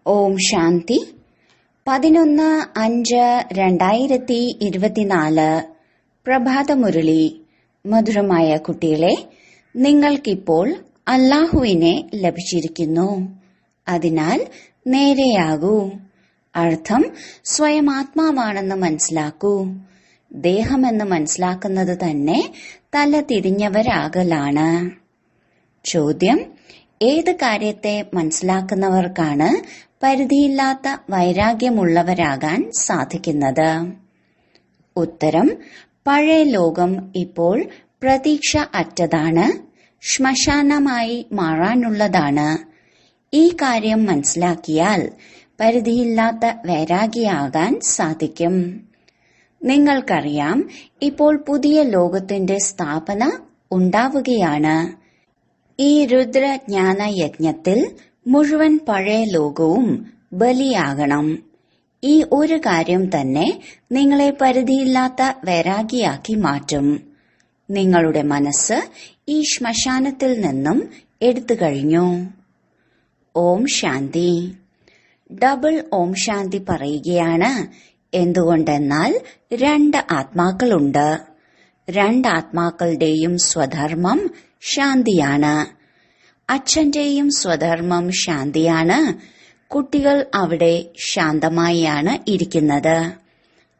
ഓം ശാന്തി 11/5/2024 പ്രഭാതമുരളി. മധുരമായ കുട്ടികളെ, നിങ്ങൾക്കിപ്പോൾ അല്ലാഹുവിനെ ലഭിച്ചിരിക്കുന്നു. അതിനാൽ നേരെയാകൂ. അർത്ഥം സ്വയം ആത്മാവാണെന്ന് മനസ്സിലാക്കൂ. ദേഹമെന്ന് മനസ്സിലാക്കുന്നത് തന്നെ തല തിരിഞ്ഞവരാകലാണ്. ചോദ്യം: ഏത് കാര്യത്തെ മനസ്സിലാക്കുന്നവർക്കാണ് പരിധിയില്ലാത്ത വൈരാഗ്യമുള്ളവരാകാൻ സാധിക്കുന്നത്? ഉത്തരം: പഴയ ലോകം ഇപ്പോൾ പ്രതീക്ഷ അറ്റതാണ്, ശ്മശാനമായി മാറാനുള്ളതാണ്. ഈ കാര്യം മനസ്സിലാക്കിയാൽ പരിധിയില്ലാത്ത വൈരാഗിയാകാൻ സാധിക്കും. നിങ്ങൾക്കറിയാം, ഇപ്പോൾ പുതിയ ലോകത്തിന്റെ സ്ഥാപന ഉണ്ടാവുകയാണ്. ഈ രുദ്രജ്ഞാന യജ്ഞത്തിൽ മുഴുവൻ പഴയ ലോകവും ബലിയാകണം. ഈ ഒരു കാര്യം തന്നെ നിങ്ങളെ പരിധിയില്ലാത്ത വൈരാഗിയാക്കി മാറ്റും. നിങ്ങളുടെ മനസ്സ് ഈ ശ്മശാനത്തിൽ നിന്നും എടുത്തു കഴിഞ്ഞു. ഓം ശാന്തി. ഡബിൾ ഓം ശാന്തി പറയുകയാണ്. എന്തുകൊണ്ടെന്നാൽ 2 ആത്മാക്കളുണ്ട്. 2 ആത്മാക്കളുടെയും സ്വധർമ്മം ശാന്തിയാണ്. അച്ഛന്റെയും സ്വധർമ്മം ശാന്തിയാണ്. കുട്ടികൾ അവിടെ ശാന്തമായാണ് ഇരിക്കുന്നത്.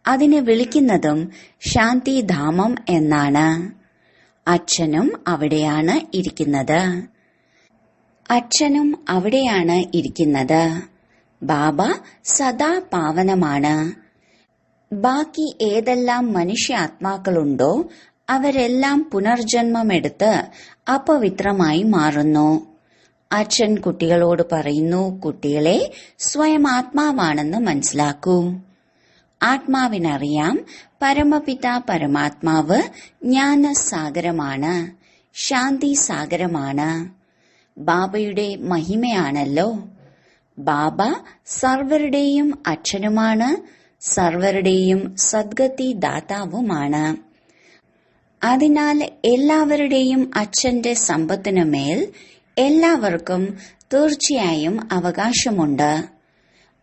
അതിനെ വിളിക്കുന്നതും ശാന്തിധാമം എന്നാണ്. അച്ഛനും അവിടെയാണ് ഇരിക്കുന്നത്. അച്ഛനും അവിടെയാണ് ഇരിക്കുന്നത്. ബാബ സദാ പാവനമാണ്. ബാക്കി ഏതെല്ലാം മനുഷ്യാത്മാക്കളുണ്ടോ അവരെല്ലാം പുനർജന്മമെടുത്ത് അപവിത്രമായി മാറുന്നു. അച്ഛൻ കുട്ടികളോട് പറയുന്നു, കുട്ടികളെ, സ്വയം ആത്മാവാണെന്ന് മനസ്സിലാക്കൂ. ആത്മാവിനറിയാം, പരമപിത പരമാത്മാവ് ജ്ഞാനസാഗരമാണ്, ശാന്തി സാഗരമാണ്. ബാബയുടെ മഹിമയാണല്ലോ. ബാബ സർവരുടെയും അച്ഛനുമാണ്, സർവരുടെയും സദ്ഗതി ദാതാവുമാണ്. അതിനാൽ എല്ലാവരുടെയും അച്ഛന്റെ സമ്പത്തിനുമേൽ എല്ലാവർക്കും തീർച്ചയായും അവകാശമുണ്ട്.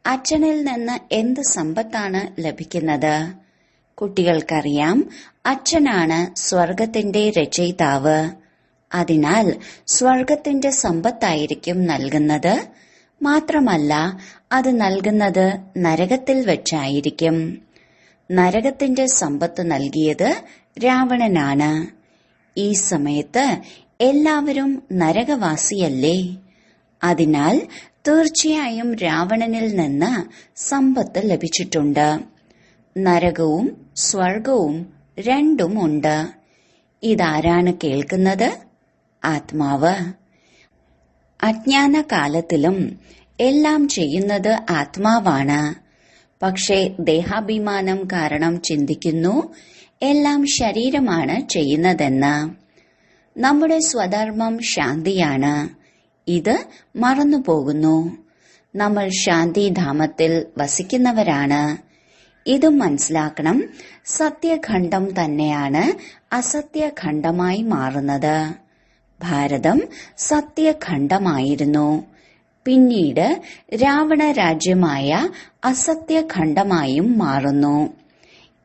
അച്ഛനിൽ നിന്ന് എന്ത് സമ്പത്താണ് ലഭിക്കുന്നത്? കുട്ടികൾക്കറിയാം, അച്ഛനാണ് സ്വർഗത്തിന്റെ രചയിതാവ്. അതിനാൽ സ്വർഗത്തിന്റെ സമ്പത്തായിരിക്കും നൽകുന്നത്. മാത്രമല്ല, അത് നൽകുന്നത് നരകത്തിൽ വെച്ചായിരിക്കും. നരകത്തിന്റെ സമ്പത്ത് നൽകിയത് രാവണനാണ്. ഈ സമയത്ത് എല്ലാവരും നരകവാസിയല്ലേ? അതിനാൽ തീർച്ചയായും രാവണനിൽ നിന്ന് സമ്പത്ത് ലഭിച്ചിട്ടുണ്ട്. നരകവും സ്വർഗവും രണ്ടും ഉണ്ട്. ഇതാരാണ് കേൾക്കുന്നത്? ആത്മാവ്. അജ്ഞാനകാലത്തിലും എല്ലാം ചെയ്യുന്നത് ആത്മാവാണ്. പക്ഷേ ദേഹാഭിമാനം കാരണം ചിന്തിക്കുന്നു എല്ലാം ശരീരമാണ് ചെയ്യുന്നതെന്ന്. നമ്മുടെ സ്വധർമ്മം ശാന്തിയാണ്. ഇത് മറന്നുപോകുന്നു. നമ്മൾ ശാന്തിധാമത്തിൽ വസിക്കുന്നവരാണ്. ഇതും മനസ്സിലാക്കണം. സത്യഖണ്ഡം തന്നെയാണ് അസത്യഖണ്ഡമായി മാറുന്നത്. ഭാരതം സത്യഖണ്ഡമായിരുന്നു. പിന്നീട് രാവണ രാജ്യമായ അസത്യഖണ്ഡമായും മാറുന്നു.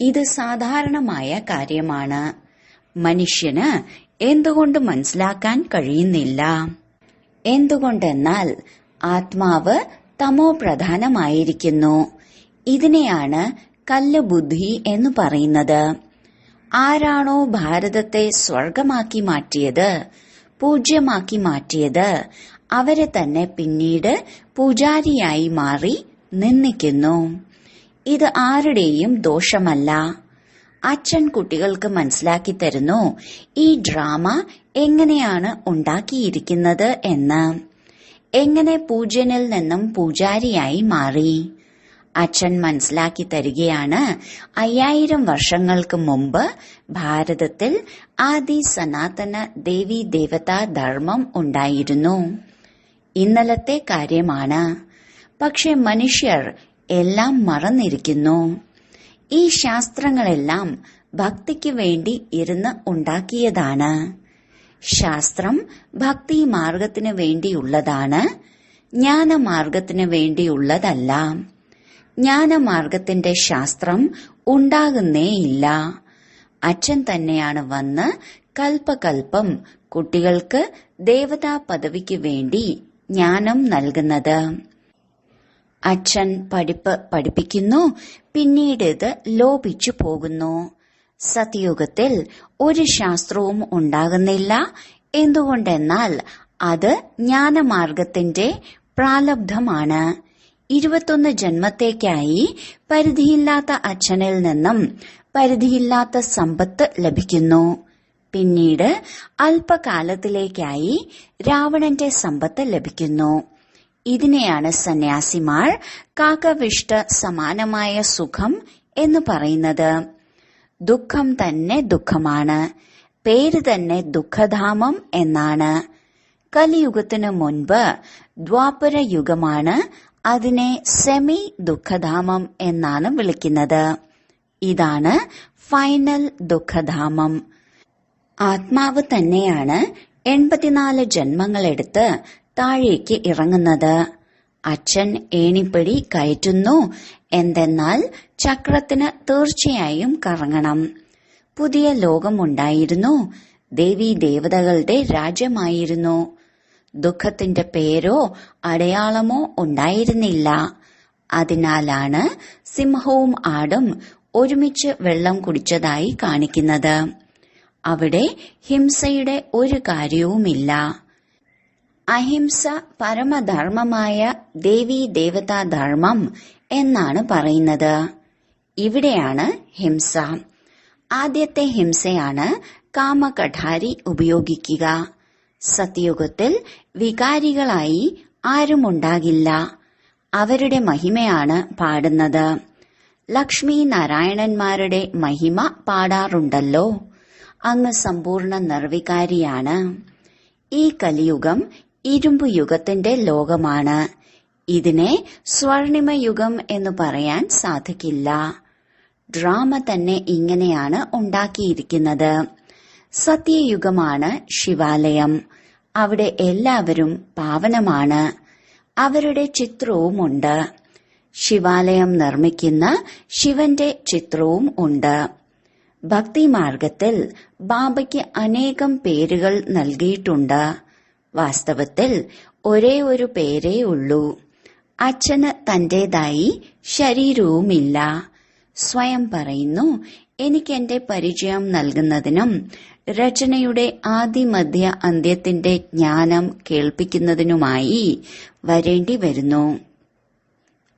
ഇത് സാധാരണമായ കാര്യമാണ്. മനുഷ്യന് എന്തുകൊണ്ട് മനസ്സിലാക്കാൻ കഴിയുന്നില്ല? എന്തുകൊണ്ടെന്നാൽ ആത്മാവ് തമോ പ്രധാനമായിരിക്കുന്നു. ഇതിനെയാണ് കല്ല് ബുദ്ധി എന്ന് പറയുന്നത്. ആരാണോ ഭാരതത്തെ സ്വർഗമാക്കി മാറ്റിയത്, പൂജ്യമാക്കി മാറ്റിയത്, അവരെ തന്നെ പിന്നീട് പൂജാരിയായി മാറി നിന്ദിക്കുന്നു. ഇത് ആരുടെയും ദോഷമല്ല. അച്ഛൻ കുട്ടികൾക്ക് മനസ്സിലാക്കി തരുന്നു ഈ ഡ്രാമ എങ്ങനെയാണ് ഉണ്ടാക്കിയിരിക്കുന്നത് എന്ന്. എങ്ങനെ പൂജ്യനിൽ നിന്നും പൂജാരിയായി മാറി. അച്ഛൻ മനസ്സിലാക്കി തരികയാണ്. 5000 വർഷങ്ങൾക്ക് മുമ്പ് ഭാരതത്തിൽ ആദി സനാതന ദേവി ദേവതാ ധർമ്മം ഉണ്ടായിരുന്നു. ഇന്നലത്തെ കാര്യമാണ്. പക്ഷെ മനുഷ്യർ എല്ലാം മറന്നിരിക്കുന്നു. ഈ ശാസ്ത്രങ്ങളെല്ലാം ഭക്തിക്ക് വേണ്ടി ഇരുന്ന് ഉണ്ടാക്കിയതാണ്. ശാസ്ത്രം ഭക്തി മാർഗത്തിനു വേണ്ടിയുള്ളതാണ്. ജ്ഞാനമാർഗത്തിന് വേണ്ടിയുള്ളതല്ല. ജ്ഞാനമാർഗത്തിന്റെ ശാസ്ത്രം ഉണ്ടാകുന്നേയില്ല. അച്ഛൻ തന്നെയാണ് വന്ന് കൽപ്പകൽപ്പം കുട്ടികൾക്ക് ദേവതാ പദവിക്ക് വേണ്ടി ജ്ഞാനം നൽകുന്നത്. അച്ഛൻ പഠിപ്പിക്കുന്നു, പിന്നീട് ഇത് ലോപിച്ചു പോകുന്നു. സത്യുഗത്തിൽ ഒരു ശാസ്ത്രവും ഉണ്ടാകുന്നില്ല. എന്തുകൊണ്ടെന്നാൽ അത് ജ്ഞാനമാർഗത്തിന്റെ പ്രാലബ്ധമാണ്. 21 ജന്മത്തേക്കായി പരിധിയില്ലാത്ത അച്ഛനിൽ നിന്നും പരിധിയില്ലാത്ത സമ്പത്ത് ലഭിക്കുന്നു. പിന്നീട് അല്പകാലത്തിലേക്കായി രാവണന്റെ സമ്പത്ത് ലഭിക്കുന്നു. ഇതിനെയാണ് സന്യാസിമാർ കാക്കവിഷ്ട സമാനമായ സുഖം എന്ന് പറയുന്നത്. ദുഃഖം തന്നെ ദുഃഖമാണ്. പേര് തന്നെ ദുഃഖധാമം എന്നാണ്. കലിയുഗത്തിനു മുൻപ് ദ്വാപര യുഗമാണ്. അതിനെ സെമി ദുഃഖധാമം എന്നാണ് വിളിക്കുന്നത്. ഇതാണ് ഫൈനൽ ദുഃഖധാമം. ആത്മാവ് തന്നെയാണ് 84 ജന്മങ്ങളെടുത്ത് താഴേക്ക് ഇറങ്ങുന്നത്. അച്ഛൻ ഏണിപ്പടി കയറ്റുന്നു. എന്തെന്നാൽ ചക്രത്തിന് തീർച്ചയായും കറങ്ങണം. പുതിയ ലോകമുണ്ടായിരുന്നു. ദേവീ ദേവതകളുടെ രാജ്യമായിരുന്നു. ദുഃഖത്തിന്റെ പേരോ അടയാളമോ ഉണ്ടായിരുന്നില്ല. അതിനാലാണ് സിംഹവും ആടും ഒരുമിച്ച് വെള്ളം കുടിച്ചതായി കാണിക്കുന്നത്. അവിടെ ഹിംസയുടെ ഒരു കാര്യവുമില്ല. അഹിംസ പരമധർമ്മമായ ദേവീ ദേവതാ ധർമ്മം എന്നാണ് പറയുന്നത്. ഇവിടെയാണ് ഹിംസ. ആദ്യത്തെ ഹിംസയാണ് കാമകഠാരി ഉപയോഗിക്കുക. സത്യുഗത്തിൽ വികാരികളായി ആരുമുണ്ടാകില്ല. അവരുടെ മഹിമയാണ് പാടുന്നത്. ലക്ഷ്മി നാരായണന്മാരുടെ മഹിമ പാടാറുണ്ടല്ലോ. അങ്ങ് സമ്പൂർണ്ണ നിർവികാരിയാണ്. ഈ കലിയുഗം ഇരുമ്പു യുഗത്തിന്റെ ലോകമാണ്. ഇതിനെ സ്വർണിമയുഗം എന്ന് പറയാൻ സാധിക്കില്ല. ഡ്രാമ തന്നെ ഇങ്ങനെയാണ് ഉണ്ടാക്കിയിരിക്കുന്നത്. സത്യയുഗമാണ് ശിവാലയം. അവിടെ എല്ലാവരും പാവനമാണ്. അവരുടെ ചിത്രവുമുണ്ട്. ശിവാലയം നിർമ്മിക്കുന്ന ശിവന്റെ ചിത്രവും ഉണ്ട്. ഭക്തിമാർഗത്തിൽ ബാബയ്ക്ക് അനേകം പേരുകൾ നൽകിയിട്ടുണ്ട്. വാസ്തവത്തിൽ ഒരേ ഒരു പേരേ ഉള്ളൂ. അച്ഛന് തന്റേതായി ശരീരവുമില്ല. സ്വയം പറയുന്നു, എനിക്കെന്റെ പരിചയം നൽകുന്നതിനും രചനയുടെ ആദിമധ്യ അന്ത്യത്തിന്റെ ജ്ഞാനം കേൾപ്പിക്കുന്നതിനുമായി വരേണ്ടി വരുന്നു.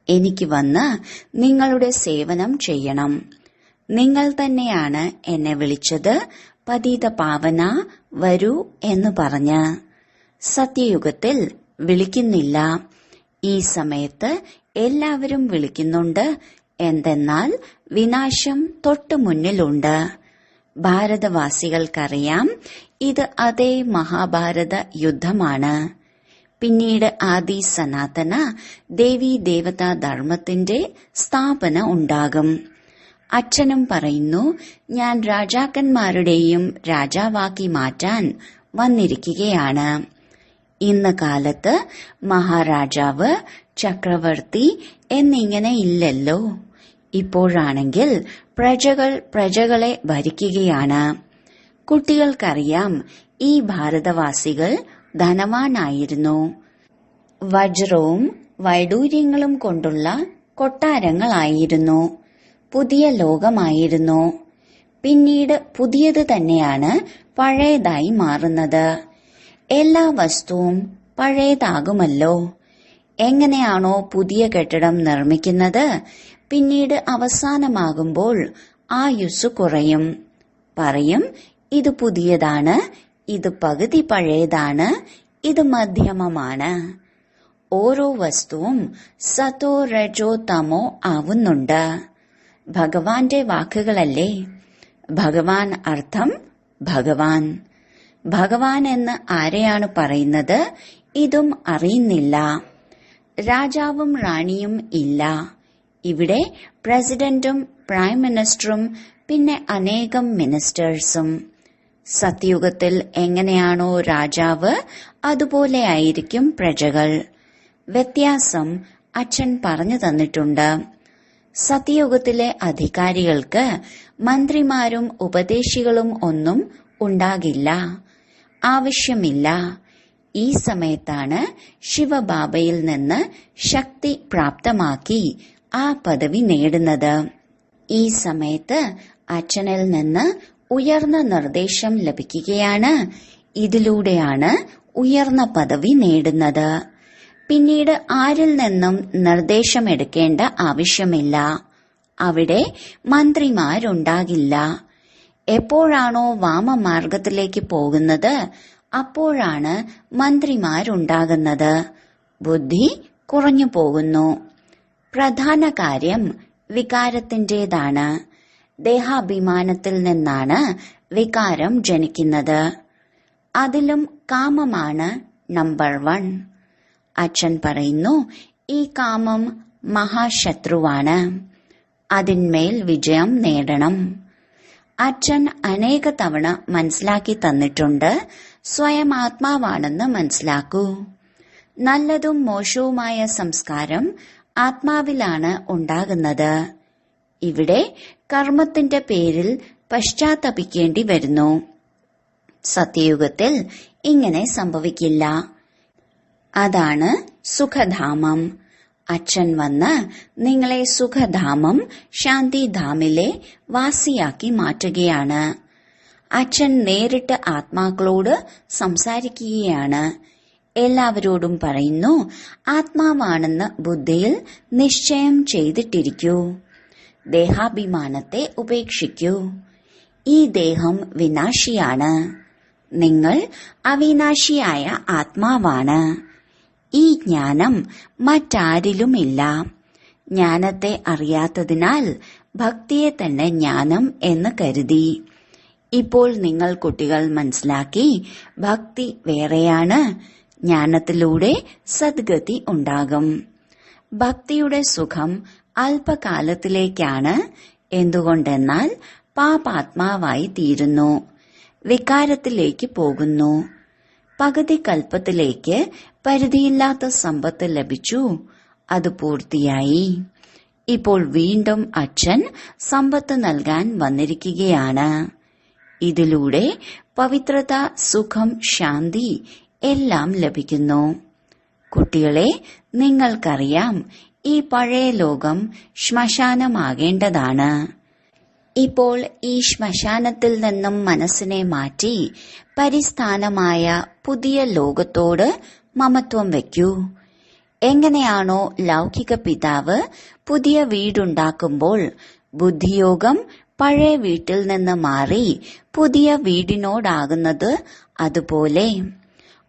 എനിക്ക് വന്ന് നിങ്ങളുടെ സേവനം ചെയ്യണം. നിങ്ങൾ തന്നെയാണ് എന്നെ വിളിച്ചത്. പതിത പാവന വരൂ എന്ന് പറഞ്ഞ്. സത്യയുഗത്തിൽ വിളിക്കുന്നില്ല. ഈ സമയത്ത് എല്ലാവരും വിളിക്കുന്നുണ്ട്. എന്തെന്നാൽ വിനാശം തൊട്ടു മുന്നിലുണ്ട്. ഭാരതവാസികൾക്കറിയാം, ഇത് അതേ മഹാഭാരത യുദ്ധമാണ്. പിന്നീട് ആദി സനാതന ദേവീ ദേവതാ ധർമ്മത്തിന്റെ സ്ഥാപന ഉണ്ടാകും. അച്ഛനും പറയുന്നു, ഞാൻ രാജാക്കന്മാരുടെയും രാജാവാക്കി മാറ്റാൻ വന്നിരിക്കുകയാണ്. ഇന്ന് കാലത്ത് മഹാരാജാവ്, ചക്രവർത്തി എന്നിങ്ങനെ ഇല്ലല്ലോ. ഇപ്പോഴാണെങ്കിൽ പ്രജകൾ പ്രജകളെ ഭരിക്കുകയാണ്. കുട്ടികൾക്കറിയാം, ഈ ഭാരതവാസികൾ ധനവാനായിരുന്നു. വജ്രവും വൈഡൂര്യങ്ങളും കൊണ്ടുള്ള കൊട്ടാരങ്ങളായിരുന്നു. പുതിയ ലോകമായിരുന്നു. പിന്നീട് പുതിയത് തന്നെയാണ് പഴയതായി മാറുന്നത്. എല്ലാ വസ്തുവും പഴയതാകുമല്ലോ. എങ്ങനെയാണോ പുതിയ കെട്ടിടം നിർമ്മിക്കുന്നത്, പിന്നീട് അവസാനമാകുമ്പോൾ ആയുസ് കുറയും. പറയും, ഇത് പുതിയതാണ്, ഇത് പകുതി പഴയതാണ്, ഇത് മധ്യമമാണ്. ഓരോ വസ്തുവും സതോ രജോ തമോ ആവുന്നുണ്ട്. ഭഗവാന്റെ വാക്കുകളല്ലേ. ഭഗവാൻ അർത്ഥം ഭഗവാൻ. ഭഗവാൻ എന്ന് ആരെയാണ് പറയുന്നത്, ഇതും അറിയുന്നില്ല. രാജാവും റാണിയും ഇല്ല. ഇവിടെ പ്രസിഡന്റും പ്രൈം മിനിസ്റ്ററും പിന്നെ അനേകം മിനിസ്റ്റേഴ്സും. സത്യുഗത്തിൽ എങ്ങനെയാണോ രാജാവ്, അതുപോലെയായിരിക്കും പ്രജകൾ. വ്യത്യാസം അച്ഛൻ പറഞ്ഞു തന്നിട്ടുണ്ട്. സത്യയുഗത്തിലെ അധികാരികൾക്ക് മന്ത്രിമാരും ഉപദേശികളും ഒന്നും ഉണ്ടാകില്ല, ആവശ്യമില്ല. ഈ സമയത്താണ് ശിവബാബയിൽ നിന്ന് ശക്തി പ്രാപ്തമാക്കി ആ പദവി നേടുന്നത്. ഈ സമയത്ത് അച്ഛനിൽ നിന്ന് ഉയർന്ന നിർദ്ദേശം ലഭിക്കുകയാണ്. ഇതിലൂടെയാണ് ഉയർന്ന പദവി നേടുന്നത്. പിന്നീട് ആരിൽ നിന്നും നിർദ്ദേശമെടുക്കേണ്ട ആവശ്യമില്ല. അവിടെ മന്ത്രിമാരുണ്ടാകില്ല. എപ്പോഴാണോ വാമമാർഗത്തിലേക്ക് പോകുന്നത് അപ്പോഴാണ് മന്ത്രിമാരുണ്ടാകുന്നത്. ബുദ്ധി കുറഞ്ഞു പോകുന്നു. പ്രധാന കാര്യം വികാരത്തിന്റേതാണ്. ദേഹാഭിമാനത്തിൽ നിന്നാണ് വികാരം ജനിക്കുന്നത്. അതിലും കാമമാണ് നമ്പർ 1. അച്ഛൻ പറയുന്നു, ഈ കാമം മഹാശത്രുവാണ്. അതിന്മേൽ വിജയം നേടണം. അച്ഛൻ അനേക തവണ മനസ്സിലാക്കി തന്നിട്ടുണ്ട്. സ്വയം ആത്മാവാണെന്ന് മനസ്സിലാക്കൂ. നല്ലതും മോശവുമായ സംസ്കാരം ആത്മാവിലാണ് ഉണ്ടാകുന്നത്. ഇവിടെ കർമ്മത്തിന്റെ പേരിൽ പശ്ചാത്തപിക്കേണ്ടി വരുന്നു. സത്യയുഗത്തിൽ ഇങ്ങനെ സംഭവിക്കില്ല. അതാണ് സുഖധാമം. അച്ഛൻ വന്ന് നിങ്ങളെ സുഖധാമം, ശാന്തിധാമിലെ വാസിയാക്കി മാറ്റുകയാണ്. അച്ഛൻ നേരിട്ട് ആത്മാക്കളോട് സംസാരിക്കുകയാണ്. എല്ലാവരോടും പറയുന്നു, ആത്മാവാണെന്ന് ബുദ്ധിയിൽ നിശ്ചയം ചെയ്തിട്ടിരിക്കൂ. ദേഹാഭിമാനത്തെ ഉപേക്ഷിക്കൂ. ഈ ദേഹം വിനാശിയാണ്. നിങ്ങൾ അവിനാശിയായ ആത്മാവാണ്. ഈ ജ്ഞാനം മറ്റാരിലുമില്ല. ജ്ഞാനത്തെ അറിയാത്തതിനാൽ ഭക്തിയെ തന്നെ ജ്ഞാനം എന്ന് കരുതി. ഇപ്പോൾ നിങ്ങൾ കുട്ടികൾ മനസ്സിലാക്കി, ഭക്തി വേറെയാണ്. ജ്ഞാനത്തിലൂടെ സദ്ഗതി ഉണ്ടാകും. ഭക്തിയുടെ സുഖം അല്പകാലത്തിലേക്കാണ്. എന്തുകൊണ്ടെന്നാൽ പാപാത്മാവായി തീരുന്നു, വികാരത്തിലേക്ക് പോകുന്നു. പകുതി കൽപ്പത്തിലേക്ക് പരിധിയില്ലാത്ത സമ്പത്ത് ലഭിച്ചു. അത് പൂർത്തിയായി. ഇപ്പോൾ വീണ്ടും അച്ഛൻ സമ്പത്ത് നൽകാൻ വന്നിരിക്കുകയാണ്. ഇതിലൂടെ പവിത്രത, സുഖം, ശാന്തി എല്ലാം ലഭിക്കുന്നു. കുട്ടികളെ, നിങ്ങൾക്കറിയാം, ഈ പഴയ ലോകം ശ്മശാനമാകേണ്ടതാണ്. ഇപ്പോൾ ഈ ശ്മശാനത്തിൽ നിന്നും മനസ്സിനെ മാറ്റി പരിസ്ഥാനമായ പുതിയ ലോകത്തോട് മമത്വം വയ്ക്കൂ. എങ്ങനെയാണോ ലൗകിക പിതാവ് പുതിയ വീടുണ്ടാക്കുമ്പോൾ ബുദ്ധിയോഗം പഴയ വീട്ടിൽ നിന്ന് മാറി പുതിയ വീടിനോടാകുന്നത്, അതുപോലെ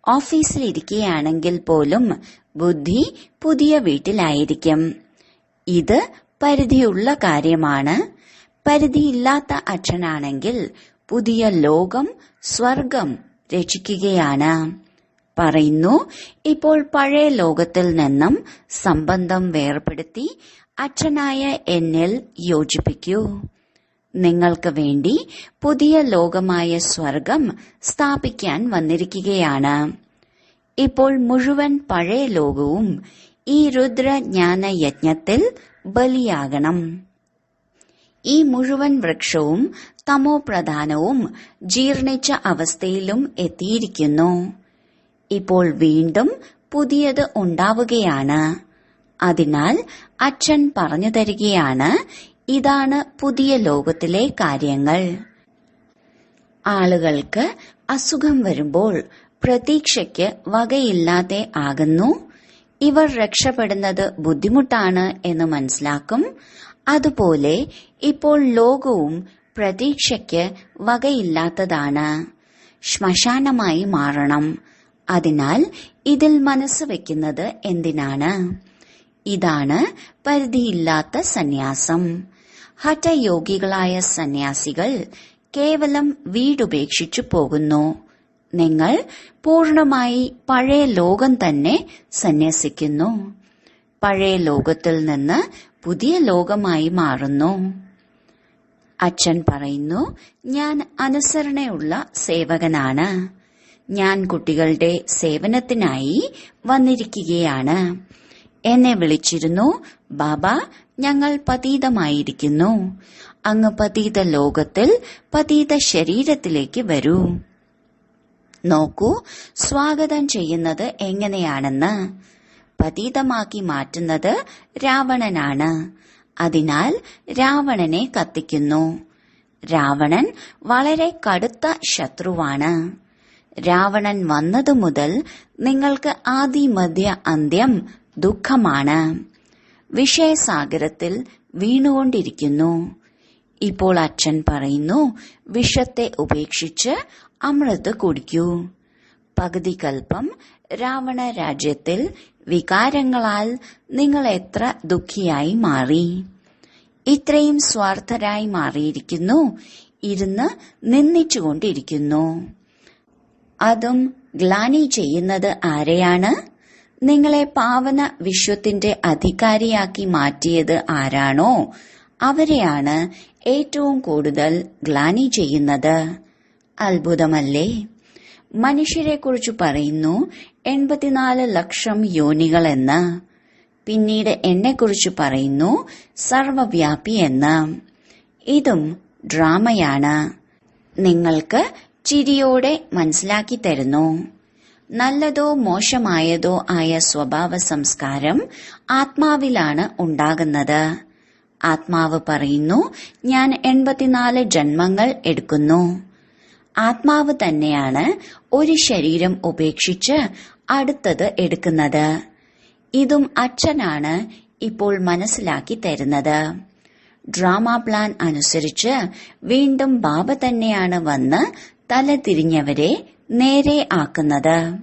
ഓഫീസിലിരിക്കുകയാണെങ്കിൽ പോലും ബുദ്ധി പുതിയ വീട്ടിലായിരിക്കും. ഇത് പരിധിയുള്ള കാര്യമാണ്. പരിധിയില്ലാത്ത അച്ഛനാണെങ്കിൽ പുതിയ ലോകം, സ്വർഗം രചിക്കുകയാണ്. പറയുന്നു, ഇപ്പോൾ പഴയ ലോകത്തിൽ നിന്നും സംബന്ധം വേർപെടുത്തി അച്ഛനായ എന്നിൽ യോജിപ്പിക്കൂ. നിങ്ങൾക്ക് വേണ്ടി പുതിയ ലോകമായ സ്വർഗം സ്ഥാപിക്കാൻ വന്നിരിക്കുകയാണ്. ഇപ്പോൾ മുഴുവൻ പഴയ ലോകവും ഈ രുദ്രജ്ഞാന യജ്ഞത്തിൽ ബലിയാകണം. ഈ മുഴുവൻ വൃക്ഷവും തമോ പ്രധാനവും ജീർണിച്ച അവസ്ഥയിലും എത്തിയിരിക്കുന്നു. ഇപ്പോൾ വീണ്ടും പുതിയത് ഉണ്ടാവുകയാണ്. അതിനാൽ അച്ഛൻ പറഞ്ഞു തരികയാണ്, ഇതാണ് പുതിയ ലോകത്തിലെ കാര്യങ്ങൾ. ആളുകൾക്ക് അസുഖം വരുമ്പോൾ പ്രതീക്ഷയ്ക്ക് വകയില്ലാതെ ആകുന്നു. ഇവർ രക്ഷപ്പെടുന്നത് ബുദ്ധിമുട്ടാണ് എന്ന് മനസ്സിലാക്കും. അതുപോലെ ഇപ്പോൾ ലോകവും പ്രതീക്ഷയ്ക്ക് വകയില്ലാത്തതാണ്, ശ്മശാനമായി മാറണം. അതിനാൽ ഇതിൽ മനസ്സ് വെക്കുന്നത് എന്തിനാണ്? ഇതാണ് പരിധിയില്ലാത്ത സന്യാസം. ഹഠയോഗികളായ സന്യാസികൾ കേവലം വീടുപേക്ഷിച്ചു പോകുന്നു. നിങ്ങൾ പൂർണമായി പഴയ ലോകം തന്നെ സന്യസിക്കുന്നു. പഴയ ലോകത്തിൽ നിന്ന് പുതിയ ലോകമായി മാറുന്നു. അച്ഛൻ പറയുന്നു, ഞാൻ അനുസരണയുള്ള സേവകനാണ്. ഞാൻ കുട്ടികളുടെ സേവനത്തിനായി വന്നിരിക്കുകയാണ്. എന്നെ വിളിച്ചിരുന്നു, ബാബ, ഞങ്ങൾ പതീതമായിരിക്കുന്നു. അങ്ങ് പതീത ലോകത്തിൽ പതീത ശരീരത്തിലേക്ക് വരൂ. നോക്കൂ, സ്വാഗതം ചെയ്യുന്നത് എങ്ങനെയാണെന്ന്. പതീതമാക്കി മാറ്റുന്നത് രാവണനാണ്. അതിനാൽ രാവണനെ കത്തിക്കുന്നു. രാവണൻ വളരെ കടുത്ത ശത്രുവാണ്. രാവണൻ വന്നതു മുതൽ നിങ്ങൾക്ക് ആദി മധ്യ അന്ത്യം ദുഃഖമാണ്. വിഷയസാഗരത്തിൽ വീണുകൊണ്ടിരിക്കുന്നു. ഇപ്പോൾ അച്ഛൻ പറയുന്നു, വിഷത്തെ ഉപേക്ഷിച്ച് അമൃത് കുടിക്കൂ. പകുതി കൽപ്പം രാവണ രാജ്യത്തിൽ വികാരങ്ങളാൽ നിങ്ങൾ എത്ര ദുഃഖിയായി മാറി. ഇത്രയും സ്വാർത്ഥരായി മാറിയിരിക്കുന്നു. ഇരുന്ന് നിന്ദിച്ചുകൊണ്ടിരിക്കുന്നു. അതും ഗ്ലാനി ചെയ്യുന്നത് ആരെയാണ്? നിങ്ങളെ പാവന വിശ്വത്തിന്റെ അധികാരിയാക്കി മാറ്റിയത് ആരാണോ അവരെയാണ് ഏറ്റവും കൂടുതൽ ഗ്ലാനി ചെയ്യുന്നത്. അത്ഭുതമല്ലേ? മനുഷ്യരെക്കുറിച്ച് പറയുന്നു 84 ലക്ഷം യോനികൾ എന്ന്. പിന്നീട് എന്നെക്കുറിച്ച് പറയുന്നു സർവവ്യാപി എന്ന്. ഇതും ഡ്രാമയാണ്. നിങ്ങൾക്ക് ചിരിയോടെ മനസ്സിലാക്കി തരുന്നു. നല്ലതോ മോശമായതോ ആയ സ്വഭാവ സംസ്കാരം ആത്മാവിലാണ് ഉണ്ടാകുന്നത്. ആത്മാവ് പറയുന്നു, ഞാൻ 84 ജന്മങ്ങൾ എടുക്കുന്നു. ആത്മാവ് തന്നെയാണ് ഒരു ശരീരം ഉപേക്ഷിച്ച് അടുത്തത് എടുക്കുന്നത്. ഇതും അച്ഛനാണ് ഇപ്പോൾ മനസ്സിലാക്കി തരുന്നത്. ഡ്രാമ പ്ലാൻ അനുസരിച്ച് വീണ്ടും ബാബ തന്നെയാണ് വന്ന് തല തിരിഞ്ഞവരെ നേരെ ആക്കുന്നത്.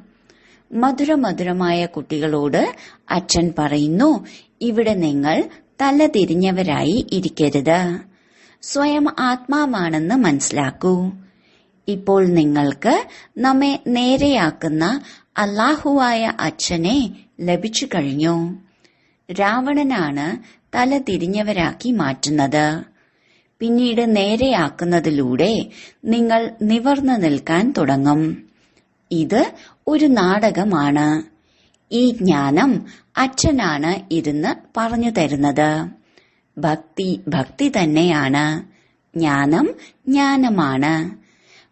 മധുരമധുരമായ കുട്ടികളോട് അച്ഛൻ പറയുന്നു, ഇവിടെ നിങ്ങൾ തല തിരിഞ്ഞവരായി ഇരിക്കരുത്. സ്വയം ആത്മാവാണെന്ന് മനസ്സിലാക്കൂ. ഇപ്പോൾ നിങ്ങൾക്ക് നമ്മെ നേരെയാക്കുന്ന അല്ലാഹുവായ അച്ഛനെ ലഭിച്ചു കഴിഞ്ഞു. രാവണനാണ് തല തിരിഞ്ഞവരാക്കി മാറ്റുന്നത്. പിന്നീട് നേരെയാക്കുന്നതിലൂടെ നിങ്ങൾ നിവർന്നു നിൽക്കാൻ തുടങ്ങും. ഇത് ഒരു നാടകമാണ്. ഈ ജ്ഞാനം അച്ഛനാണ് ഇരുന്ന് പറഞ്ഞു തരുന്നത്. ഭക്തി ഭക്തി തന്നെയാണ്. ജ്ഞാനം ജ്ഞാനമാണ്.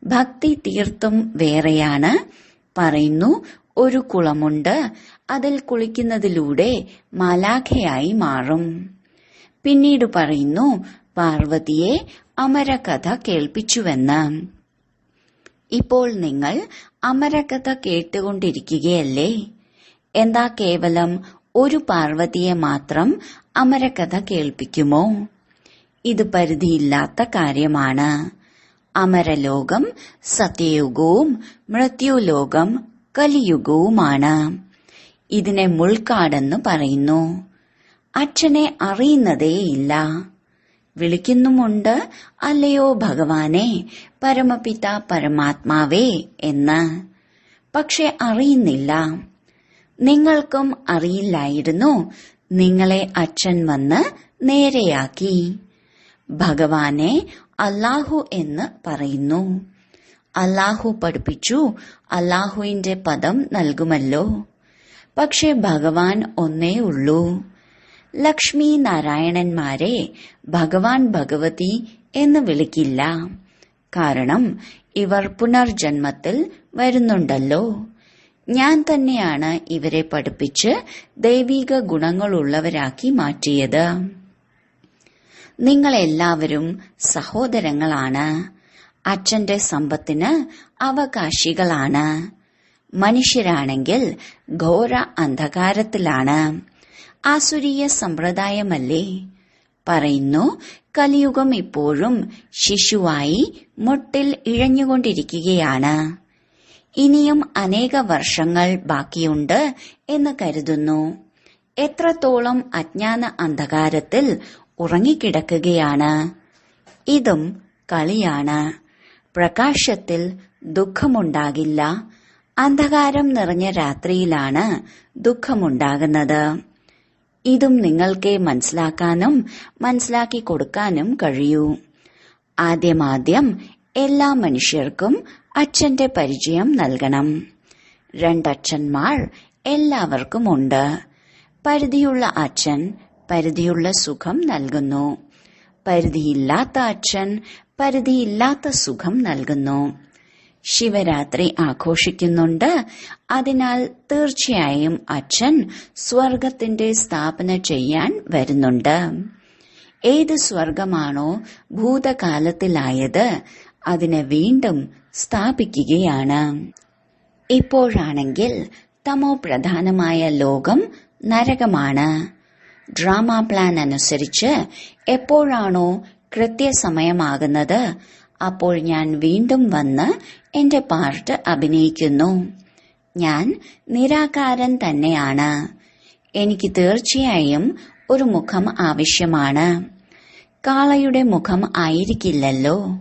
ഭക്തി തീർത്തും വേറെയാണ്. പറയുന്നു, ഒരു കുളമുണ്ട്, അതിൽ കുളിക്കുന്നതിലൂടെ മാലാഖയായി മാറും. പിന്നീട് പറയുന്നു, പാർവതിയെ അമരകഥ കേൾപ്പിച്ചുവെന്ന്. ഇപ്പോൾ നിങ്ങൾ അമരകഥ കേട്ടുകൊണ്ടിരിക്കുകയല്ലേ? എന്താ കേവലം ഒരു പാർവതിയെ മാത്രം അമരകഥ കേൾപ്പിക്കുമോ? ഇത് പരിധിയില്ലാത്ത കാര്യമാണ്. അമരലോകം സത്യയുഗവും മൃത്യുലോകം കലിയുഗവുമാണ്. ഇതിനെ മുൾക്കാടെന്ന് പറയുന്നു. അച്ഛനെ അറിയുന്നതേയില്ല. വിളിക്കുന്നുമുണ്ട്, അല്ലയോ ഭഗവാനെ, പരമപിത പരമാത്മാവേ എന്ന്. പക്ഷെ അറിയുന്നില്ല. നിങ്ങൾക്കും അറിയില്ലായിരുന്നു. നിങ്ങളെ അച്ഛൻ വന്ന് നേരെയാക്കി. ഭഗവാനെ അല്ലാഹു എന്ന് പറയുന്നു. അല്ലാഹു പഠിപ്പിച്ചു, അല്ലാഹുവിന്റെ പദം നൽകുമല്ലോ. പക്ഷെ ഭഗവാൻ ഒന്നേ ഉള്ളൂ. ലക്ഷ്മി നാരായണന്മാരെ ഭഗവാൻ ഭഗവതി എന്ന് വിളിക്കില്ല. കാരണം ഇവർ പുനർജന്മത്തിൽ വരുന്നുണ്ടല്ലോ. ഞാൻ തന്നെയാണ് ഇവരെ പഠിപ്പിച്ച് ദൈവിക ഗുണങ്ങളുള്ളവരാക്കി മാറ്റിയത്. നിങ്ങളെല്ലാവരും സഹോദരങ്ങളാണ്. അച്ഛന്റെ സമ്പത്തിന് അവകാശികളാണ്. മനുഷ്യരാണെങ്കിൽ ഘോര അന്ധകാരത്തിലാണ്. ആസുരീയ സമ്പ്രദായമല്ലേ? പറയുന്നു, കലിയുഗം ഇപ്പോഴും ശിശുവായി മുട്ടിൽ ഇഴഞ്ഞുകൊണ്ടിരിക്കുകയാണ്. ഇനിയും അനേക വർഷങ്ങൾ ബാക്കിയുണ്ട് എന്ന് കരുതുന്നു. എത്രത്തോളം അജ്ഞാന അന്ധകാരത്തിൽ ഉറങ്ങിക്കിടക്കുകയാണ്. ഇതും കളിയാണ്. പ്രകാശത്തിൽ ദുഃഖമുണ്ടാകില്ല. അന്ധകാരം നിറഞ്ഞ രാത്രിയിലാണ് ദുഃഖമുണ്ടാകുന്നത്. ഇതും നിങ്ങൾക്കേ മനസ്സിലാക്കാനും മനസ്സിലാക്കി കൊടുക്കാനും കഴിയൂ. ആദ്യമാദ്യം എല്ലാ മനുഷ്യർക്കും അച്ഛന്റെ പരിചയം നൽകണം. രണ്ടച്ഛന്മാർ എല്ലാവർക്കുമുണ്ട്. പരിധിയുള്ള അച്ഛൻ പരിധിയുള്ള സുഖം നൽകുന്നു. പരിധിയില്ലാത്ത അച്ഛൻ പരിധിയില്ലാത്ത സുഖം നൽകുന്നു. ശിവരാത്രി ആഘോഷിക്കുന്നുണ്ട്. അതിനാൽ തീർച്ചയായും അച്ഛൻ സ്വർഗത്തിന്റെ സ്ഥാപന ചെയ്യാൻ വരുന്നുണ്ട്. ഏത് സ്വർഗമാണോ ഭൂതകാലത്തിലായത് അതിനെ വീണ്ടും സ്ഥാപിക്കുകയാണ്. ഇപ്പോഴാണെങ്കിൽ തമോ പ്രധാനമായ ലോകം നരകമാണ്. ഡ്രാമ പ്ലാൻ അനുസരിച്ച് എപ്പോഴാണോ കൃത്യസമയമാകുന്നത് അപ്പോൾ ഞാൻ വീണ്ടും വന്ന് എന്റെ പാർട്ട് അഭിനയിക്കുന്നു. ഞാൻ നിരാകാരൻ തന്നെയാണ്. എനിക്ക് തീർച്ചയായും ഒരു മുഖം ആവശ്യമാണ്. കാളയുടെ മുഖം ആയിരിക്കില്ലല്ലോ.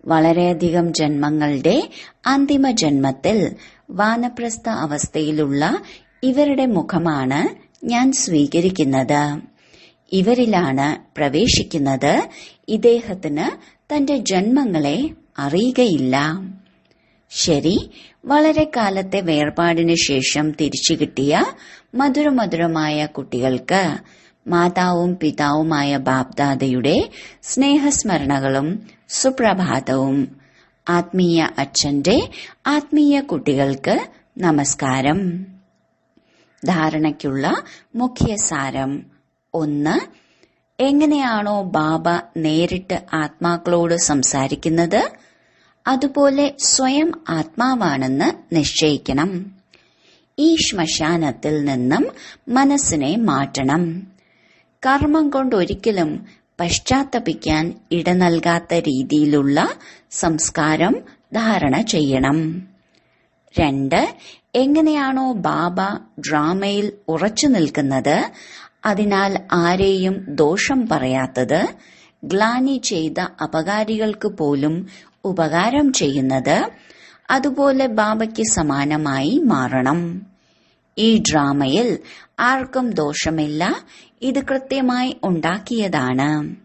വളരെയധികം ജന്മങ്ങളുടെ അന്തിമ ജന്മത്തിൽ വാനപ്രസ്ഥ അവസ്ഥയിലുള്ള ഇവരുടെ മുഖമാണ് ഞാൻ സ്വീകരിക്കുന്നത്. ഇവരിലാണ് പ്രവേശിക്കുന്നത്. ഇദ്ദേഹത്തിന് തന്റെ ജന്മങ്ങളെ അറിയുകയില്ല. ശരി, വളരെ കാലത്തെ വേർപാടിന് ശേഷം തിരിച്ചു കിട്ടിയ മധുരമധുരമായ കുട്ടികൾക്ക് മാതാവും പിതാവുമായ ബാപ്ദാദയുടെ സ്നേഹസ്മരണകളും സുപ്രഭാതവും. ആത്മീയ അച്ഛന്റെ ആത്മീയ കുട്ടികൾക്ക് നമസ്കാരം. ധാരണയ്ക്കുള്ള മുഖ്യസാരം. 1. എങ്ങനെയാണോ ബാബ നേരിട്ട് ആത്മാക്കളോട് സംസാരിക്കുന്നത് അതുപോലെ സ്വയം ആത്മാവാണെന്ന് നിശ്ചയിക്കണം. ഈ ശ്മശാനത്തിൽ നിന്നും മനസ്സിനെ മാറ്റണം. കർമ്മം കൊണ്ടൊരിക്കലും പശ്ചാത്തപിക്കാൻ ഇട നൽകാത്ത രീതിയിലുള്ള സംസ്കാരം ധാരണ ചെയ്യണം. 2. എങ്ങനെയാണോ ബാബ ഡ്രാമയിൽ ഉറച്ചു നിൽക്കുന്നത്, അതിനാൽ ആരെയും ദോഷം പറയാത്തത്, ഗ്ലാനി ചെയ്ത അപകാരികൾക്ക് പോലും ഉപകാരം ചെയ്യുന്നത്, അതുപോലെ ബാബയ്ക്ക് സമാനമായി മാറണം. ഈ ഡ്രാമയിൽ ആർക്കും ദോഷമില്ല. ഇത് കൃത്യമായി ഉണ്ടാക്കിയതാണ്.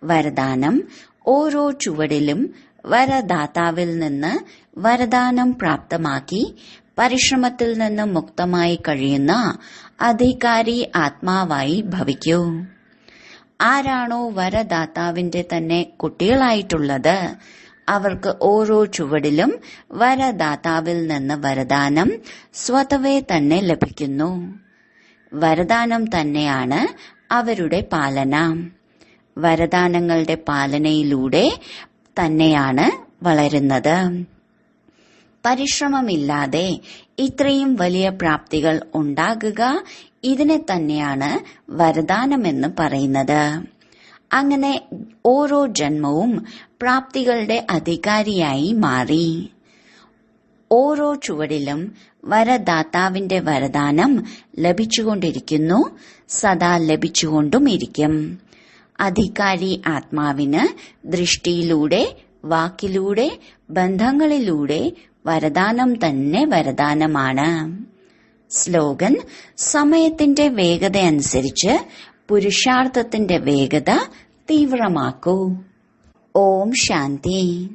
വരദാനം. ഓരോ ചുവടിലും വരദാതാവിൽ നിന്ന് വരദാനം പ്രാപ്തമാക്കി പരിശ്രമത്തിൽ നിന്ന് മുക്തമായി കഴിയുന്ന അധികാരി ആത്മാവായി ഭവിക്കൂ. ആരാണോ വരദാതാവിന്റെ തന്നെ കുട്ടികളായിട്ടുള്ളത് അവർക്ക് ഓരോ ചുവടിലും വരദാതാവിൽ നിന്ന് വരദാനം സ്വതവേ തന്നെ ലഭിക്കുന്നു. വരദാനം തന്നെയാണ് അവരുടെ പാലന. വരദാനങ്ങളുടെ പാലനയിലൂടെ തന്നെയാണ് വളരുന്നത്. പരിശ്രമമില്ലാതെ ഇത്രയും വലിയ പ്രാപ്തികൾ ഉണ്ടാകുക, ഇതിനെ തന്നെയാണ് വരദാനമെന്ന് പറയുന്നത്. അങ്ങനെ ഓരോ ജന്മവും പ്രാപ്തികളുടെ അധികാരിയായി മാറി. ഓരോ ചുവടിലും വരദാതാവിന്റെ വരദാനം ലഭിച്ചുകൊണ്ടിരിക്കുന്നു, സദാ ലഭിച്ചുകൊണ്ടുമിരിക്കും. അധികാരി ആത്മാവിന് ദൃഷ്ടിയിലൂടെ, വാക്കിലൂടെ, ബന്ധങ്ങളിലൂടെ വരദാനം തന്നെ വരദാനമാണ്. സ്ലോഗൻ. സമയത്തിന്റെ വേഗത അനുസരിച്ച് പുരുഷാർത്ഥത്തിന്റെ വേഗത തീവ്രമാക്കൂ. ഓം ശാന്തി.